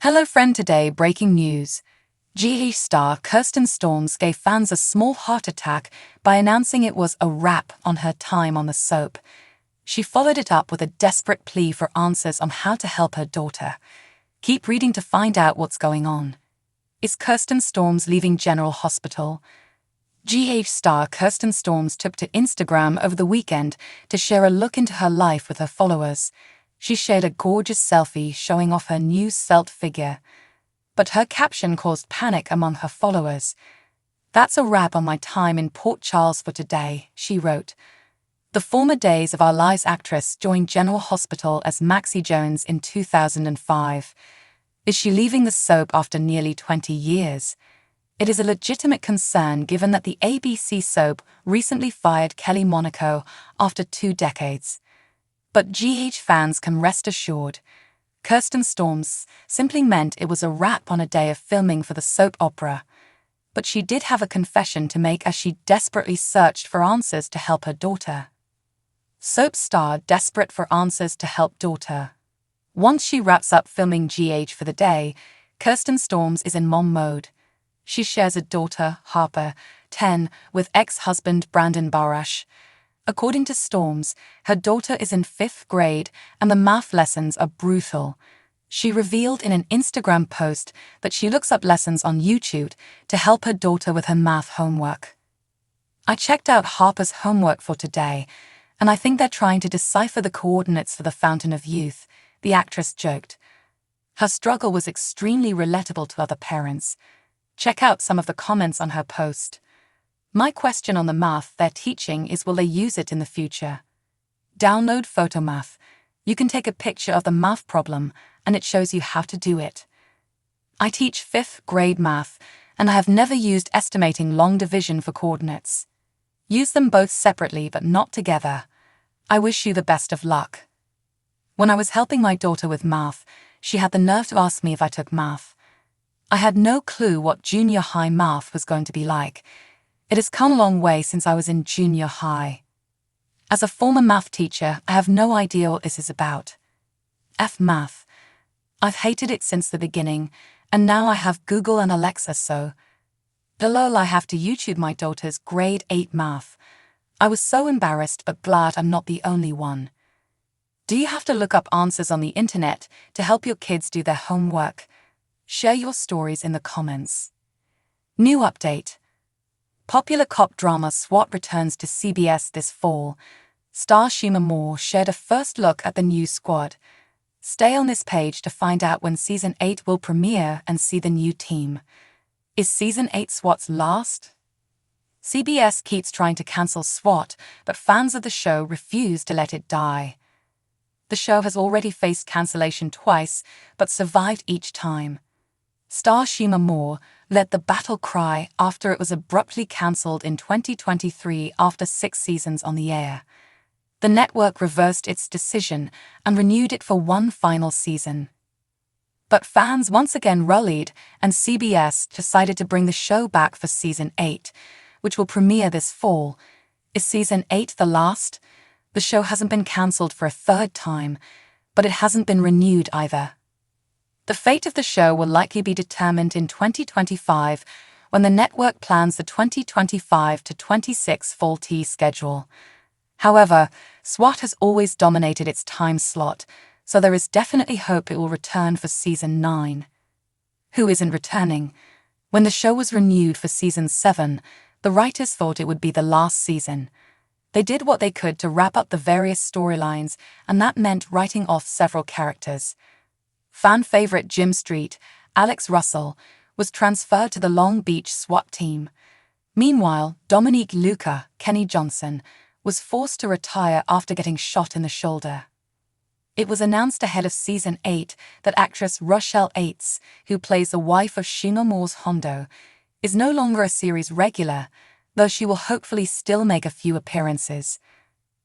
Hello friend, today breaking news. GH star Kirsten Storms gave fans a small heart attack by announcing it was a wrap on her time on the soap. She followed it up with a desperate plea for answers on how to help her daughter. Keep reading to find out what's going on. Is Kirsten Storms leaving General Hospital? GH star Kirsten Storms took to Instagram over the weekend to share a look into her life with her followers. She shared a gorgeous selfie showing off her new svelte figure. But her caption caused panic among her followers. "That's a wrap on my time in Port Charles for today," she wrote. The former Days of Our Lives actress joined General Hospital as Maxie Jones in 2005. Is she leaving the soap after nearly 20 years? It is a legitimate concern given that the ABC soap recently fired Kelly Monaco after 2 decades. But GH fans can rest assured. Kirsten Storms simply meant it was a wrap on a day of filming for the soap opera. But she did have a confession to make as she desperately searched for answers to help her daughter. Soap star desperate for answers to help daughter. Once she wraps up filming GH for the day, Kirsten Storms is in mom mode. She shares a daughter, Harper, 10, with ex-husband Brandon Barash. According to Storms, her daughter is in 5th grade and the math lessons are brutal. She revealed in an Instagram post that she looks up lessons on YouTube to help her daughter with her math homework. "I checked out Harper's homework for today, and I think they're trying to decipher the coordinates for the Fountain of Youth," the actress joked. Her struggle was extremely relatable to other parents. Check out some of the comments on her post. "My question on the math they're teaching is, will they use it in the future? Download Photomath. You can take a picture of the math problem and it shows you how to do it. I teach 5th grade math and I have never used estimating long division for coordinates. Use them both separately but not together. I wish you the best of luck." When I was helping my daughter with math, she had the nerve to ask me if I took math. I had no clue what junior high math was going to be like. It has come a long way since I was in junior high. As a former math teacher, I have no idea what this is about. Math. I've hated it since the beginning, and now I have Google and Alexa, so lol, I have to YouTube my daughter's grade 8 math. I was so embarrassed but glad I'm not the only one. Do you have to look up answers on the internet to help your kids do their homework? Share your stories in the comments. New update. Popular cop drama S.W.A.T returns to CBS this fall. Star Shima Moore shared a first look at the new squad. Stay on this page to find out when Season 8 will premiere and see the new team. Is Season 8 S.W.A.T's last? CBS keeps trying to cancel S.W.A.T, but fans of the show refuse to let it die. The show has already faced cancellation twice, but survived each time. Star Shima Moore led the battle cry after it was abruptly cancelled in 2023 after 6 seasons on the air. The network reversed its decision and renewed it for one final season. But fans once again rallied, and CBS decided to bring the show back for Season 8, which will premiere this fall. Is Season 8 the last? The show hasn't been cancelled for a 3rd time, but it hasn't been renewed either. The fate of the show will likely be determined in 2025 when the network plans the 2025 to 26 fall T schedule. However, S.W.A.T has always dominated its time slot, so there is definitely hope it will return for Season 9. Who isn't returning? When the show was renewed for Season 7, the writers thought it would be the last season. They did what they could to wrap up the various storylines, and that meant writing off several characters. Fan favorite Jim Street, Alex Russell, was transferred to the Long Beach S.W.A.T team. Meanwhile, Dominique Luca, Kenny Johnson, was forced to retire after getting shot in the shoulder. It was announced ahead of Season 8 that actress Rochelle Aites, who plays the wife of Shima Moore's Hondo, is no longer a series regular, though she will hopefully still make a few appearances.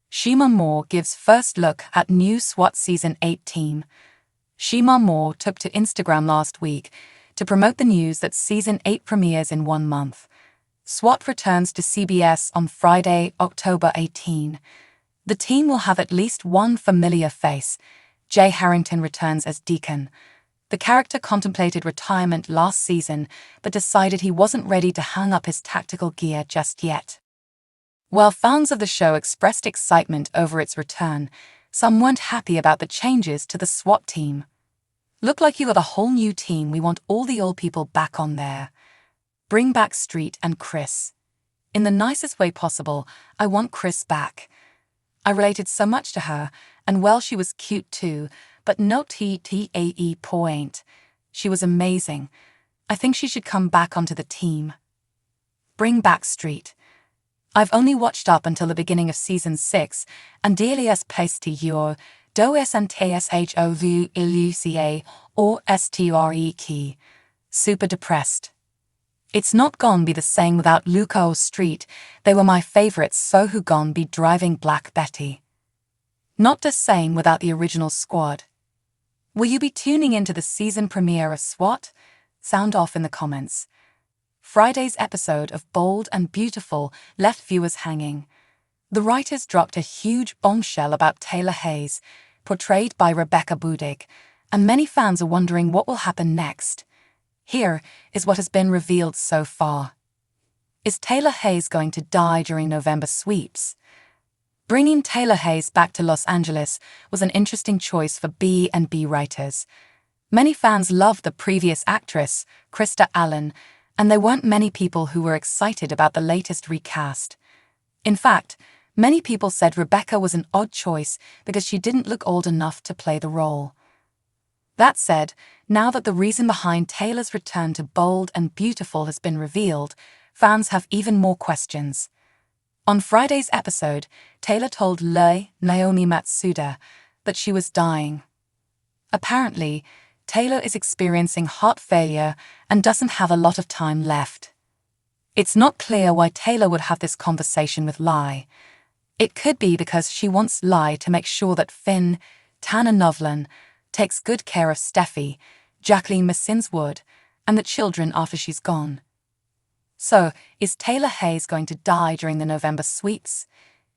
Shima Moore gives first look at new S.W.A.T Season 8 team. Shima Moore took to Instagram last week to promote the news that Season 8 premieres in 1 month. S.W.A.T returns to CBS on Friday, October 18. The team will have at least one familiar face. Jay Harrington returns as Deacon. The character contemplated retirement last season, but decided he wasn't ready to hang up his tactical gear just yet. While fans of the show expressed excitement over its return, some weren't happy about the changes to the S.W.A.T team. "Look like you got a whole new team. We want all the old people back on there. Bring back Street and Chris. In the nicest way possible, I want Chris back. I related so much to her, and well, she was cute too, but no TTAE point. She was amazing. I think she should come back onto the team. Bring back Street. I've only watched up until the beginning of season 6, and dearly as paste your do SNTSHOV Elucia or STRE. Super depressed. It's not gon' be the same without Luca or Street. They were my favorites, so who gon' be driving Black Betty? Not the same without the original squad. Will you be tuning into the season premiere of S.W.A.T? Sound off in the comments. Friday's episode of Bold and Beautiful left viewers hanging. The writers dropped a huge bombshell about Taylor Hayes, portrayed by Rebecca Budig, and many fans are wondering what will happen next. Here is what has been revealed so far. Is Taylor Hayes going to die during November sweeps? Bringing Taylor Hayes back to Los Angeles was an interesting choice for B&B writers. Many fans loved the previous actress, Krista Allen, and there weren't many people who were excited about the latest recast. In fact, many people said Rebecca was an odd choice because she didn't look old enough to play the role. That said, now that the reason behind Taylor's return to Bold and Beautiful has been revealed, fans have even more questions. On Friday's episode, Taylor told Naomi Matsuda that she was dying. Apparently, Taylor is experiencing heart failure and doesn't have a lot of time left. It's not clear why Taylor would have this conversation with Lai. It could be because she wants Lai to make sure that Finn, Tana Novlan, takes good care of Steffi, Jacqueline Massinswood, and the children after she's gone. So, is Taylor Hayes going to die during the November sweeps?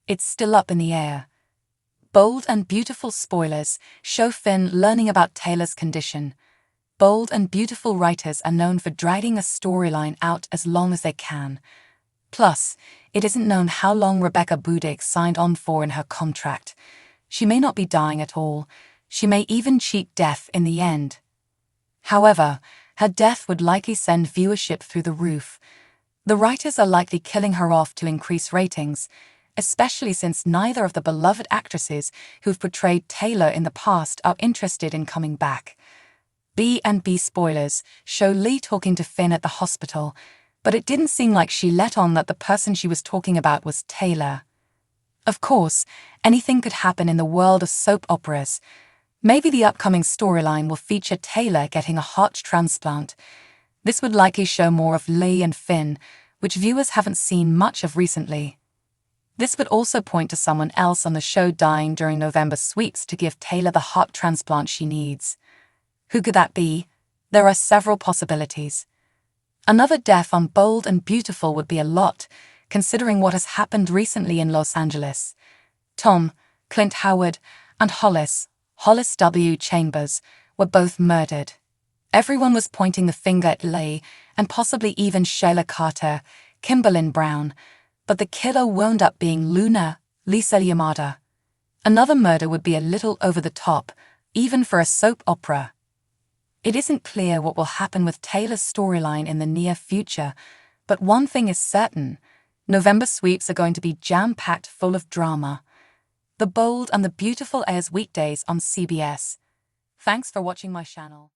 It's still up in the air. Bold and Beautiful spoilers show Finn learning about Taylor's condition. Bold and Beautiful writers are known for dragging a storyline out as long as they can. Plus, it isn't known how long Rebecca Budig signed on for in her contract. She may not be dying at all. She may even cheat death in the end. However, her death would likely send viewership through the roof. The writers are likely killing her off to increase ratings, especially since neither of the beloved actresses who've portrayed Taylor in the past are interested in coming back. B&B spoilers show Lee talking to Finn at the hospital, but it didn't seem like she let on that the person she was talking about was Taylor. Of course, anything could happen in the world of soap operas. Maybe the upcoming storyline will feature Taylor getting a heart transplant. This would likely show more of Lee and Finn, which viewers haven't seen much of recently. This would also point to someone else on the show dying during November sweeps to give Taylor the heart transplant she needs. Who could that be? There are several possibilities. Another death on Bold and Beautiful would be a lot, considering what has happened recently in Los Angeles. Tom, Clint Howard, and Hollis W. Chambers, were both murdered. Everyone was pointing the finger at Lee, and possibly even Shayla Carter, Kimberlyn Brown, but the killer wound up being Lisa Yamada. Another murder would be a little over the top, even for a soap opera. It isn't clear what will happen with Taylor's storyline in the near future, but one thing is certain: November sweeps are going to be jam-packed full of drama. The Bold and the Beautiful airs weekdays on CBS. Thanks for watching my channel.